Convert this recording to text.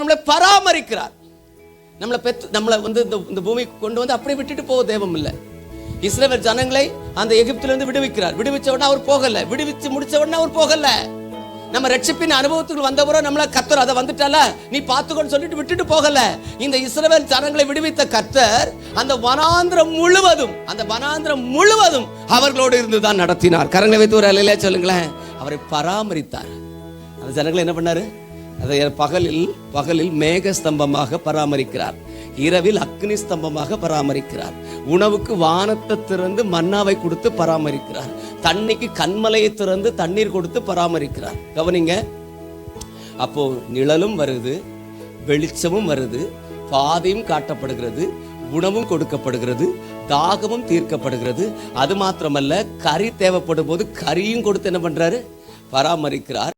நம்மளை பராமரிக்கிறார். நம்மளை இந்த பூமிக்கு கொண்டு வந்து அப்படியே விட்டுட்டு போக தேவம் இல்லை. இஸ்ரவேல் ஜனங்களை அந்த எகிப்திலிருந்து விடுவிக்கிறார். விடுவிச்ச உடனே அவர் போகல, விடுவிச்சு முடிச்ச உடனே அவர் போகல. நம்ம ரட்சிப்பின் அனுபவத்துக்கு வந்தவரோ நம்மள கர்த்தர் அதை வந்துட்டால நீ பார்த்துக்கோன்னு சொல்லிட்டு விட்டுட்டு போகல. இந்த இஸ்ரவேல் ஜனங்களை விடுவித்த கர்த்தர் அந்த வனாந்திரம் முழுவதும் அவர்களோடு இருந்துதான் நடத்தினார். கரங்களை வைத்து ஒரு அலையில சொல்லுங்களேன். அவரை பராமரித்தார். அந்த ஜனங்களை என்ன பண்ணாரு? அதை பகலில் மேக ஸ்தம்பமாக பராமரிக்கிறார், இரவில் அக்னி ஸ்தம்பமாக பராமரிக்கிறார், உணவுக்கு வானத்தை திறந்து மன்னாவை கொடுத்து பராமரிக்கிறார், தண்ணிக்கு கண்மலையை திறந்து தண்ணீர் கொடுத்து பராமரிக்கிறார். கவனிங்க, அப்போ நிழலும் வருது, வெளிச்சமும் வருது, பாதையும் காட்டப்படுகிறது, உணவும் கொடுக்கப்படுகிறது, தாகமும் தீர்க்கப்படுகிறது. அது மாத்திரமல்ல, கறி தேவைப்படும் போது கறியும் கொடுத்து என்ன பண்றாரு? பராமரிக்கிறார்.